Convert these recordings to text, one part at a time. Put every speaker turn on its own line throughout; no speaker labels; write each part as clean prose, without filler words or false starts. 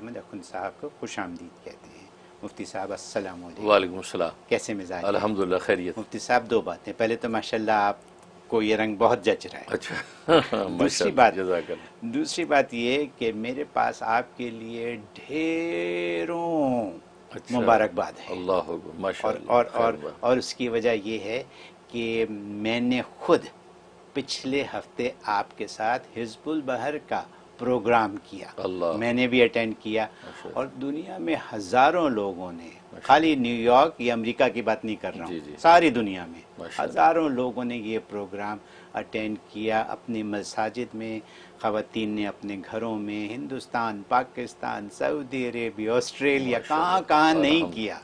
अहमद अखुंद साहब को खुशामदीद कहते हैं। मुफ्ती साहब अस्सलाम वालेकुम।
वालेकुम सलाम।
कैसे मिजाज है?
अल्हम्दुलिल्लाह खैरियत।
मुफ्ती साहब, दो बातें। पहले तो माशाल्लाह आपको ये रंग बहुत जच रहा है।
अच्छा
दूसरी बात ये कि मेरे पास आपके लिए ढेरों
अच्छा,
मुबारकबाद है।
अल्लाह
और
माशाअल्लाह
और
खैर
और और उसकी वजह ये है कि मैंने खुद पिछले हफ्ते आपके साथ हिज़्बुल बहर का प्रोग्राम किया।
अल्लाह
मैंने भी अटेंड किया
माशाअल्लाह।
और दुनिया में हज़ारों लोगों ने, खाली न्यूयॉर्क या अमेरिका की बात नहीं कर रहा
जी
हूँ,
जी
सारी दुनिया में
माशाअल्लाह।
हज़ारों लोगों ने ये प्रोग्राम अटेंड किया। अपनी मसाजिद में, ख़वातीन ने अपने घरों में, Hindustan, Pakistan, Saudi Arabia, Australia, कहाँ कहाँ नहीं किया।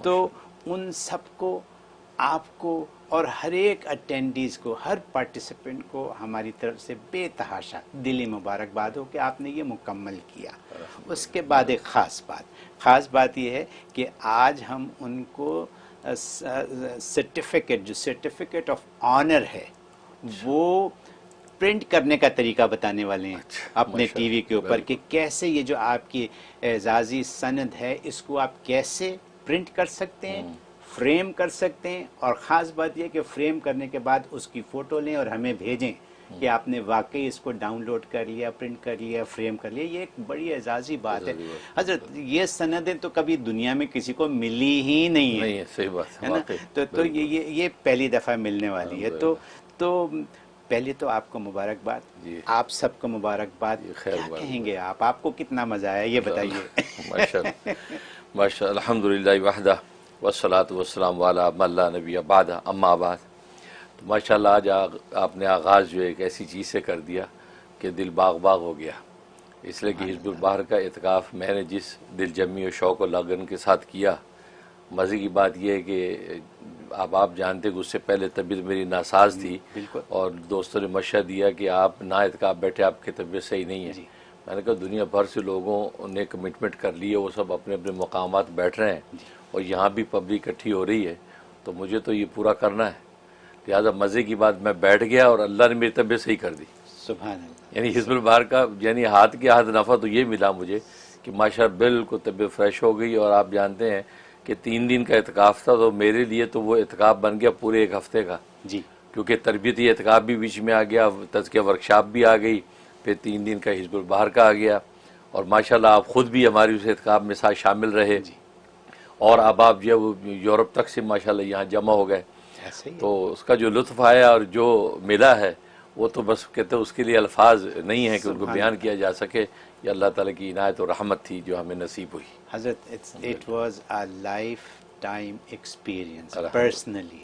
तो उन सबको, आपको और हर एक अटेंडीज़ को, हर पार्टिसिपेंट को हमारी तरफ से बेतहाशा दिली मुबारकबाद हो कि आपने ये मुकम्मल किया। उसके बाद एक ख़ास बात ये है कि आज हम उनको सर्टिफिकेट ऑफ ऑनर है वो प्रिंट करने का तरीका बताने वाले हैं अपने टीवी के ऊपर कि कैसे ये जो आपकी एजाज़ी सनद है इसको आप कैसे प्रिंट कर सकते हैं, फ्रेम कर सकते हैं। और ख़ास बात यह कि फ्रेम करने के बाद उसकी फ़ोटो लें और हमें भेजें कि आपने वाकई इसको डाउनलोड कर लिया, प्रिंट कर लिया, फ्रेम कर लिया। ये एक बड़ी एजाज़ी बात है हज़रत। ये सनदें तो कभी दुनिया में किसी को मिली ही नहीं है,
सही बात
है ना। तो ये पहली दफ़ा मिलने वाली है। तो पहले तो आपको मुबारकबाद, आप सबको मुबारकबाद। क्या कहेंगे आप, आपको कितना मज़ा आया ये बताइए।
माशाअल्लाह अल्हम्दुलिल्लाह वहदा वस्सलातु वस्सलाम वाला मल्ला नबी बाद अम्मा बाद। तो माशाअल्लाह आज आपने आगाज़ जो एक ऐसी चीज़ से कर दिया कि दिल बाग बाग हो गया, इसलिए कि हिज़्बुल बहर का इत्काफ़ मैंने जिस दिलजमी और शौक़ और लगन के साथ किया। मज़े की बात यह है कि अब आप जानते कि उससे पहले तबीयत मेरी नासाज थी और दोस्तों ने मशवरा दिया कि आप ना इत्काफ़ बैठे, आपकी तबीयत सही नहीं है। मैंने कहा दुनिया भर से लोगों ने कमिटमेंट कर ली है, वो सब अपने अपने मकामात बैठ रहे हैं और यहाँ भी पब्लिक इकट्ठी हो रही है, तो मुझे तो ये पूरा करना है। लिहाजा मज़े की बात मैं बैठ गया और अल्लाह ने मेरी तबीयत सही कर दी।
सुभान अल्लाह।
यानी हिज़्बुल बहर का यानी हाथ के हाथ नफ़ा तो ये मिला मुझे कि माशाअल्लाह बिल्कुल तबीयत फ्रेश हो गई। और आप जानते हैं कि 3 दिन का इत्काफ़ था, तो मेरे लिए तो वो इत्काफ़ बन गया पूरे 1 हफ़्ते का
जी,
क्योंकि तरबियती इत्काफ़ भी बीच में आ गया, तज़किया वर्कशॉप भी आ गई, फिर 3 दिन का हिज़्बुल बहर का आ गया। और माशाअल्लाह आप ख़ुद भी हमारी उस इत्काफ़ में साथ शामिल रहे और अब आप जो वो यूरोप तक से माशाअल्लाह यहाँ जमा हो गए। तो उसका जो लुत्फ़ आया और जो मिला है वो तो बस कहते उसके लिए अल्फाज नहीं है कि उनको बयान किया जा सके। ये अल्लाह ताला की इनायत और रहमत थी जो हमें नसीब हुई।
हज़रत it was a life time experience, personally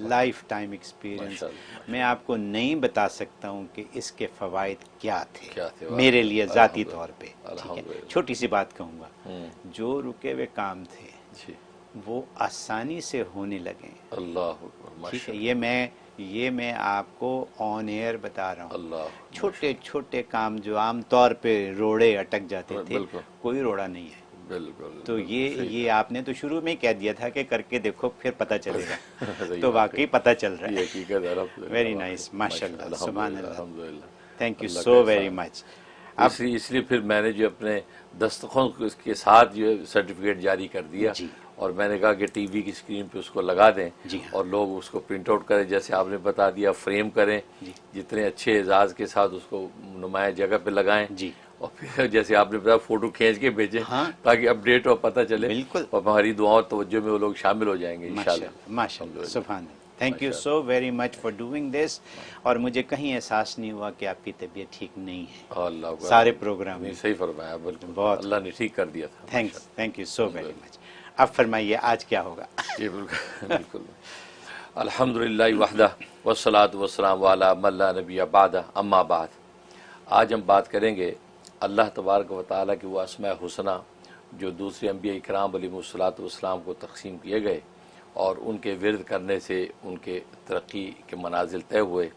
life time experience. मैं आपको नहीं बता सकता हूँ कि इसके फ़वाइद क्या थे मेरे लिए ज़ाती तौर पे। ठीक है, छोटी सी बात कहूँगा, जो रुके हुए काम थे वो आसानी से होने लगे।
अल्लाह,
ठीक है, ये मैं आपको ऑन एयर बता रहा हूँ। छोटे छोटे काम जो आम तौर पे रोड़े अटक जाते थे, कोई रोड़ा नहीं है। तो ये आपने तो शुरू में ही कह दिया था कि करके देखो फिर पता चलेगा। तो वाकई पता चल रहा है। वेरी नाइस, माशाल्लाह, सुभान अल्लाह, thank you so very much.
इसलिए फिर मैंने जो अपने दस्तखों के साथ जो सर्टिफिकेट जारी कर दिया और मैंने कहा कि टीवी की स्क्रीन पे उसको लगा दें और लोग उसको प्रिंट आउट करें, जैसे आपने बता दिया, फ्रेम करें, जितने अच्छे एजाज के साथ उसको नुमाया जगह पे लगाएं और फिर जैसे आपने बताया फ़ोटो खींच के भेजें ताकि अपडेट हो, पता चले।
बिल्कुल,
और हमारी दुआओं तवज्जो में वो लोग शामिल हो जाएंगे इंशाल्लाह।
माशाल्लाह, सुभान अल्लाह। Thank you so very much for doing this. और मुझे कहीं एहसास नहीं हुआ कि आपकी तबीयत ठीक नहीं है।
अल्लाह
सारे प्रोग्राम में
सही फरमाया, बिल्कुल
बहुत
अल्लाह ने ठीक कर दिया था।
Thank you so very much. अब फरमाइए आज क्या होगा।
जी बिल्कुल। अल्हम्दुलिल्लाह वहदा वस्सलातु वस्सलाम वाला मल्ला नबी बाद अम्मा बाद। आज हम बात करेंगे अल्लाह तबारक व तआला की वो अस्माए हुस्ना जो दूसरे अंबिया इकराम अलैहिमुस्सलातु वस्सलाम को तक़सीम किए गए और उनके विरद करने से उनके तरक्की के मनाजिल तय हुए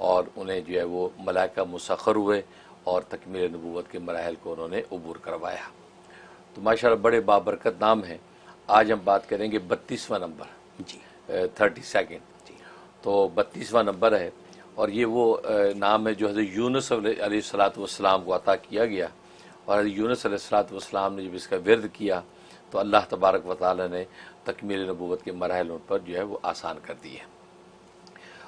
और उन्हें जो है वो मलाइका मुसख्खर हुए और तकमील नबूवत के मराहिल को उन्होंने अबूर करवाया। तो माशाअल्लाह बड़े बाबरकत नाम हैं। आज हम बात करेंगे 32वां नंबर, 32nd। तो 32वां नंबर है और ये वो नाम है जो हज़रत यूनुस अलैहिस्सलातु वस्सलाम को अता किया गया और यूनुस अलैहिस्सलाम ने जब इसका विरद किया तो अल्लाह तबारक व तआला ने तकमील नबूवत के मराहिल उन पर जो है वो आसान कर दिए।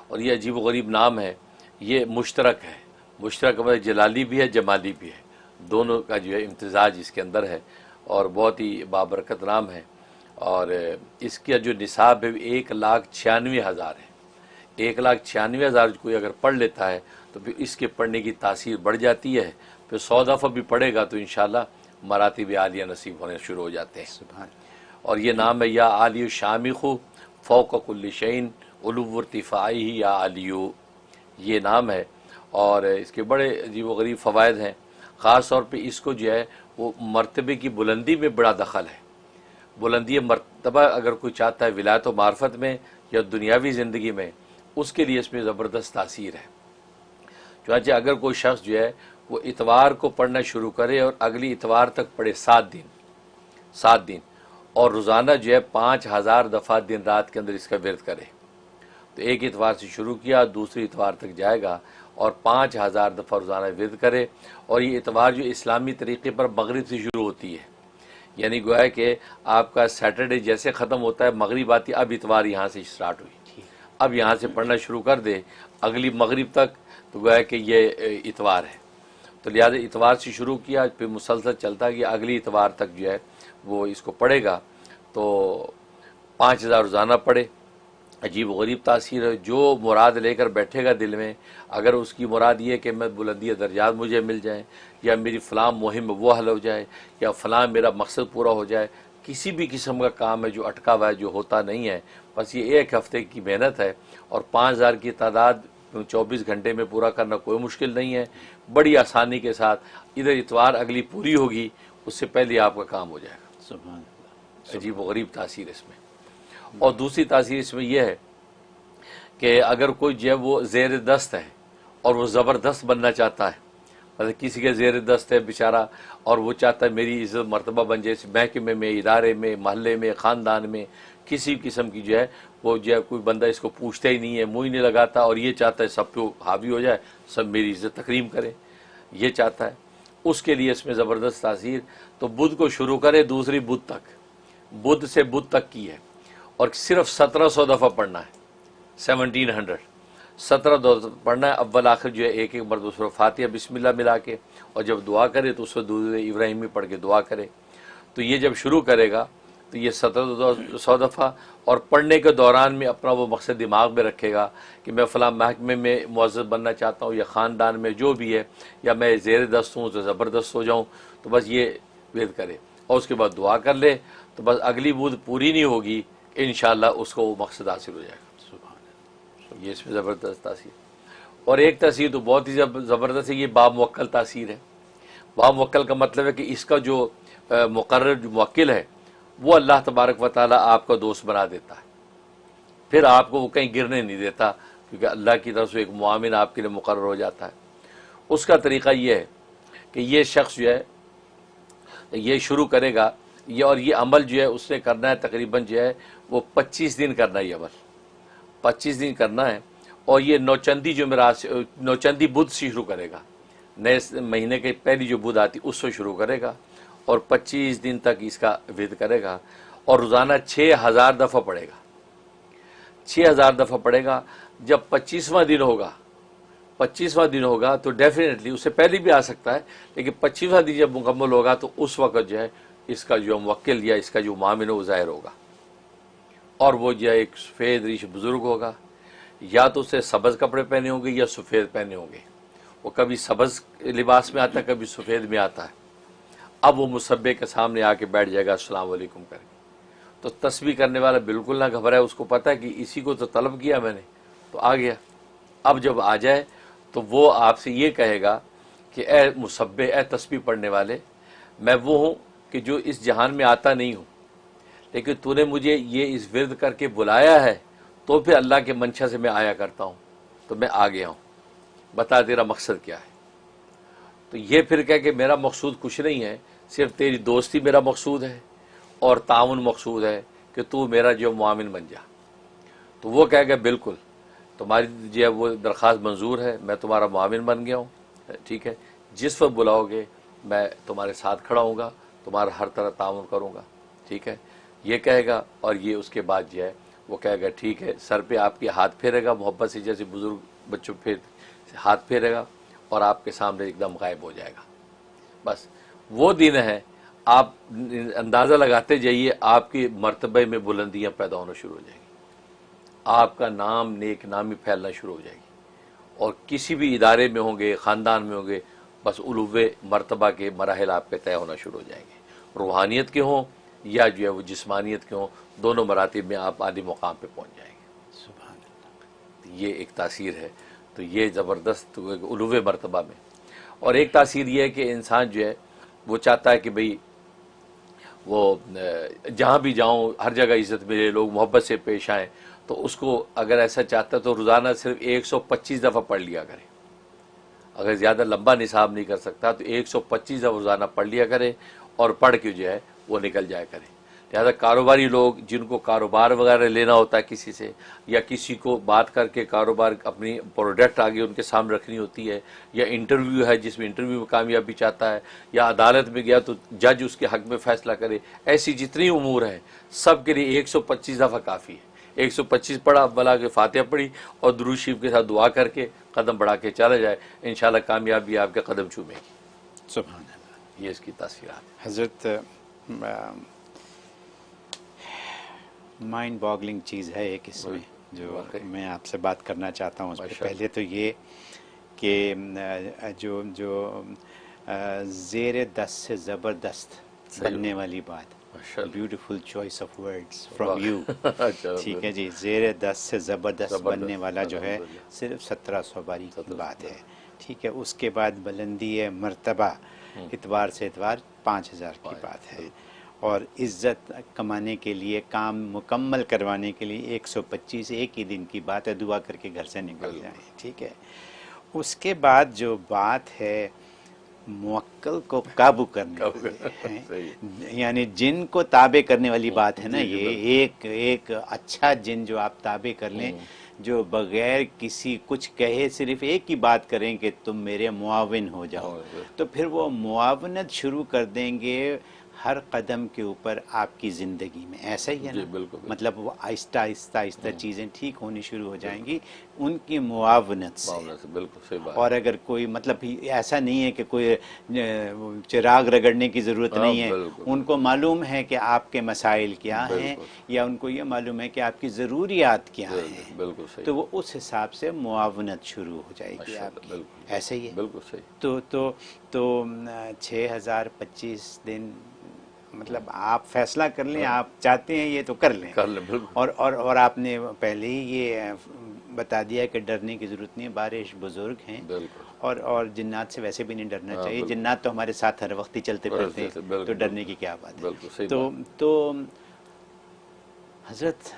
और ये अजीब व गरीब नाम है, ये मुश्तरक है। मुश्तरक मतलब जलाली भी है, जमाली भी है, दोनों का जो है इम्तिजाज इसके अंदर है और बहुत ही बाबरकत नाम है। और इसका जो निसाब है 1,96,000 है। 1,96,000 कोई अगर पढ़ लेता है तो फिर इसके पढ़ने की तासीर बढ़ जाती है। फिर 100 दफ़ा भी पढ़ेगा तो इंशाल्लाह मरातिब आलिया नसीब होने शुरू हो जाते हैं। और ये नाम है या आलियु शामिखु फ़ौक़ कुल्लि शैइन उलुव्व इर्तिफ़ाइही या आलियु, ये नाम है। और इसके बड़े अजीब व गरीब फ़वाइद हैं। ख़ास तौर पे इसको जो है वो मर्तबे की बुलंदी में बड़ा दखल है। बुलंदी मर्तबा अगर कोई चाहता है विलायत व मार्फत में या दुनियावी ज़िंदगी में, उसके लिए इसमें ज़बरदस्त तासीर है। चुनांचे अगर कोई शख्स जो है वो इतवार को पढ़ना शुरू करे और अगली इतवार तक पढ़े 7 दिन और रोज़ाना जो है 5,000 दफ़ा दिन रात के अंदर इसका विरद करे, तो एक इतवार से शुरू किया दूसरी इतवार तक जाएगा और 5,000 दफ़ा रोज़ाना विरद करे। और ये इतवार जो इस्लामी तरीक़े पर मगरिब से शुरू होती है, यानी गोया कि आपका सैटरडे जैसे ख़त्म होता है मगरिब आती, अब इतवार यहाँ से स्टार्ट हुई, अब यहाँ से पढ़ना शुरू कर दे अगली मगरिब तक, तो गोया कि ये इतवार है। तो लिहाजा इतवार से शुरू किया फिर मुसलसल चलता गया, अगली इतवार तक जो है वो इसको पढ़ेगा तो 5,000 रोज़ाना पढ़े। अजीब गरीब तासीर है। जो मुराद लेकर बैठेगा दिल में, अगर उसकी मुराद ये कि मैं बुलंदी दर्जात मुझे मिल जाए या मेरी फ़लाँ मुहिम वो हल हो जाए या फ़लाँ मेरा मकसद पूरा हो जाए, किसी भी किस्म का काम है जो अटका हुआ है, जो होता नहीं है, बस ये एक हफ़्ते की मेहनत है और 5,000 की तादाद 24 घंटे में पूरा करना कोई मुश्किल नहीं है। बड़ी आसानी के साथ इधर इतवार अगली पूरी होगी उससे पहले आपका काम हो जाएगा।
सुभान अल्लाह।
अजीब व गरीब तासीर इसमें। और दूसरी तासीर इसमें यह है कि अगर कोई जो है वो ज़ेर दस्त है और वो ज़बरदस्त बनना चाहता है, मतलब किसी के ज़ेर दस्त है बेचारा और वो चाहता है मेरी इज़्ज़त मर्तबा बन जाए, महकमे में, इदारे में, महल्ले में, ख़ानदान में, किसी किस्म की जो है वो जो है कोई बंदा इसको पूछता ही नहीं है, मुँह ही नहीं लगाता और ये चाहता है सब पे हावी हो जाए, सब मेरी इज़्ज़त तकरीम करे, ये चाहता है, उसके लिए इसमें ज़बरदस्त तासीर। तो बुध को शुरू करे, दूसरी बुध तक, बुध से बुध तक की है और सिर्फ 1700 दफ़ा पढ़ना है, 1700 पढ़ना है। अव्वल आखिर जो है एक एक मरतबा सूरह फातिहा बिस्मिल्लाह मिला के, और जब दुआ करे तो उसको दूध इब्राहिमी पढ़ के दुआ करे। तो ये जब शुरू करेगा तो ये 1700 दफ़ा, और पढ़ने के दौरान में अपना वो मकसद दिमाग में रखेगा कि मैं फ़लाँ महकमे में मुअज़्ज़ज़ बनना चाहता हूँ या ख़ानदान में जो भी है, या मैं ज़ेर दस्त हूँ तो ज़बरदस्त हो जाऊँ, तो बस ये वेद करे और उसके बाद दुआ कर ले, तो बस अगली बूद पूरी नहीं होगी, इंशाअल्लाह उसको वो मकसद हासिल हो जाएगा। ये इसमें ज़बरदस्त तासीर। और एक तासीर तो बहुत ही ज़बरदस्त है, ये बामुवक्कल तासीर है। बामुवक्कल का मतलब है कि इसका जो मुक़र्रर जो मुवक्किल है वो अल्लाह तबारक व तआला आपका दोस्त बना देता है, फिर आपको वो कहीं गिरने नहीं देता, क्योंकि अल्लाह की तरफ से एक मुआमिन आपके लिए मुक़र्रर हो जाता है। उसका तरीक़ा ये है कि ये शख्स जो है ये शुरू करेगा ये, और ये अमल जो है उसने करना है तकरीबन जो है वो 25 दिन करना है, ये अमल 25 दिन करना है। और ये नौचंदी जो मेरा नौचंदी बुध से शुरू करेगा, नए महीने के पहली जो बुध आती उससे शुरू करेगा और 25 दिन तक इसका विद करेगा और रोज़ाना 6,000 दफ़ा पढ़ेगा, 6,000 दफ़ा पढ़ेगा। जब 25वां दिन होगा तो डेफिनेटली उससे पहले भी आ सकता है, लेकिन 25वां दिन जब मुकम्मल होगा तो उस वक़्त जो है इसका जो मुवक्किल या इसका जो मामिन वो ज़ाहिर होगा, और वो जो है एक सफ़ेद रीश बुज़ुर्ग होगा, या तो उससे सब्ज़ कपड़े पहने होंगे या सफ़ेद पहने होंगे। वो कभी सब्ज़ लिबास में आता है, कभी सफ़ेद में आता है। अब वो मुसब्बे के सामने आके बैठ जाएगा अस्सलाम वालेकुम करके, तो तस्बीह करने वाला बिल्कुल ना घबराए, उसको पता है कि इसी को तो तलब किया मैंने, तो आ गया। अब जब आ जाए तो वो आपसे ये कहेगा कि ए मुसब्बे, ए तस्बीह पढ़ने वाले, मैं वो हूँ कि जो इस जहान में आता नहीं हूँ, लेकिन तूने मुझे ये इस विरद करके बुलाया है, तो फिर अल्लाह के मंशा से मैं आया करता हूँ, तो मैं आ गया हूँ, बता तेरा मकसद क्या है। तो ये फिर कह के मेरा मकसूद कुछ नहीं है, सिर्फ तेरी दोस्ती मेरा मकसूद है और ताउन मकसूद है कि तू मेरा जो मुआमिन बन जा। तो वो कहेगा बिल्कुल, तुम्हारी जो है वो दरख्वास्त मंजूर है, मैं तुम्हारा मुआमिन बन गया हूँ, ठीक है, जिस वक्त बुलाओगे मैं तुम्हारे साथ खड़ा हूँगा, तुम्हारा हर तरह ताउन करूँगा, ठीक है, ये कहेगा। और ये उसके बाद जो है वो कहेगा ठीक है, सर पे आपके हाथ फेरेगा मोहब्बत से, जैसे बुजुर्ग बच्चों पे हाथ फेरेगा और आपके सामने एकदम गायब हो जाएगा। बस वो दिन है, आप अंदाज़ा लगाते जाइए, आपके मर्तबे में बुलंदियाँ पैदा होना शुरू हो जाएगी, आपका नाम नेक नामी फैलना शुरू हो जाएगी। और किसी भी इदारे में होंगे, ख़ानदान में होंगे, बस उलूवे मर्तबा के मराहल आपके तय होना शुरू हो जाएंगे। रूहानियत के हों या जो है वो जिस्मानियत के हों, दोनों मरातिब में आप आली मुकाम पे पहुंच जाएंगे।
सुभान अल्लाह।
ये एक तासीर है। तो ये ज़बरदस्त उलूवे मर्तबा में। और एक तासीर ये है कि इंसान जो है वो चाहता है कि भाई वो जहाँ भी जाऊँ हर जगह इज़्ज़त मिले, लोग मोहब्बत से पेश आएँ। तो उसको अगर ऐसा चाहता है तो रोज़ाना सिर्फ 125 दफ़ा पढ़ लिया करे। अगर ज़्यादा लंबा निसाब नहीं कर सकता तो 125 दफ़ा रोज़ाना पढ़ लिया करे और पढ़ के जो है वो निकल जाया करे। लिहाजा कारोबारी लोग जिनको कारोबार वगैरह लेना होता है किसी से, या किसी को बात करके कारोबार अपनी प्रोडक्ट आगे उनके सामने रखनी होती है, या इंटरव्यू है जिसमें इंटरव्यू में कामयाबी चाहता है, या अदालत में गया तो जज उसके हक़ में फ़ैसला करे, ऐसी जितनी उमूर हैं सब के लिए 125 दफ़ा काफ़ी है। 125 पढ़ा, बला के फातिहा पढ़ी और दुरूद शरीफ के साथ दुआ करके कदम बढ़ा के चला जाए, इंशाल्लाह कामयाबी आपके कदम चूमेगी।
सुभान अल्लाह।
ये इसकी तासीरात है।
हज़रत माइंड बॉगलिंग चीज़ है एक इसमें जो मैं आपसे बात करना चाहता हूँ। उसमें पहले तो ये कि जो जो ज़ेर दस्त से ज़बरदस्त बनने वाली बात, beautiful choice of words from you, ठीक है जी। ज़ेर दस्त से ज़बरदस्त बनने वाला जो है सिर्फ 1700 बारी की बात है, ठीक है। उसके बाद बुलंदी है मर्तबा इतवार से इतवार 5000 की बात है। और इज़्ज़त कमाने के लिए, काम मुकम्मल करवाने के लिए 125 एक ही दिन की बात है, दुआ करके घर से निकल जाए, ठीक है। उसके बाद जो बात है मुवक्किल को काबू करने वाली, यानी जिन को ताबे करने वाली बात है ना, ये एक अच्छा जिन जो आप ताबे कर लें, जो बगैर किसी कुछ कहे सिर्फ एक ही बात करें कि तुम मेरे मुआविन हो जाओ, तो फिर वो मुआवनत शुरू कर देंगे हर कदम के ऊपर आपकी ज़िंदगी में। ऐसा ही है ना,
बिल्कुल।
मतलब वो आहिस्ता आहिस्ता आहिस्ता चीज़ें ठीक होनी शुरू हो जाएंगी उनकी मुआवनत से।
बिल्कुल सही बात। और
अगर कोई मतलब ऐसा नहीं है कि कोई चिराग रगड़ने की ज़रूरत नहीं है, उनको मालूम है कि आपके मसाइल क्या हैं, या उनको ये मालूम है कि आपकी ज़रूरियात क्या हैं,
बिल्कुल सही।
तो वो उस हिसाब से मुआवनत शुरू हो जाएगी आपकी। ऐसे ही है।
बिल्कुल सही।
तो 6025 दिन, मतलब आप फैसला कर लें, आप चाहते हैं ये तो कर लें। और आपने पहले ही ये बता दिया कि डरने की ज़रूरत नहीं है, बारिश बुजुर्ग हैं, और जिन्नात से वैसे भी नहीं डरना चाहिए। जिन्नात तो हमारे साथ हर वक्त ही चलते फिरते हैं, तो डरने की क्या बात है। तो हज़रत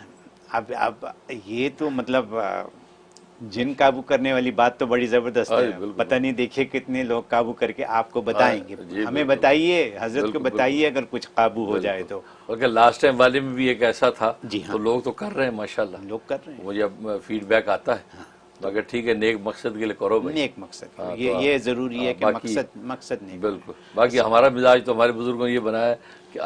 अब ये तो मतलब जिन काबू करने वाली बात तो बड़ी ज़बरदस्त है। पता नहीं देखिए कितने लोग काबू करके आपको बताएंगे। हमें बताइए, हजरत को बताइए अगर कुछ काबू हो जाए तो।
और लास्ट टाइम वाले में भी एक ऐसा था,
जी हाँ,
तो लोग तो कर रहे हैं माशाल्लाह,
लोग कर रहे हैं,
मुझे अब फीडबैक आता है। मगर ठीक है, नेक मकसद के लिए करो भाई,
नेक मकसद ये ज़रूरी है कि मकसद नहीं।
बिल्कुल। बाकी हमारा मिजाज तो हमारे बुजुर्गों ने ये बनाया कि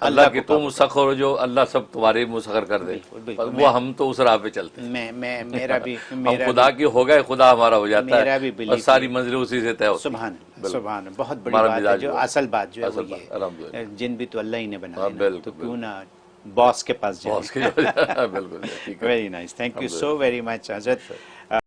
अल्लाह के तुम मुसख्खर हो, जो अल्लाह सब तुम्हारे मुसख्खर कर दे। वो हम तो उस राह पे चलते हैं।
मेरा भी
हम खुदा की हो गए, खुदा हमारा हो जाता है, और सारी मंजिलें उसी से तय होती हैं।
सुभान, बहुत बड़ी बात है। जो असल बात जो है वो ये, जिन भी तो अल्लाह ही ने बनाया, तो क्यों ना बॉस के पास जाए।
बिल्कुल।
Very nice, thank you so very much हज़रत।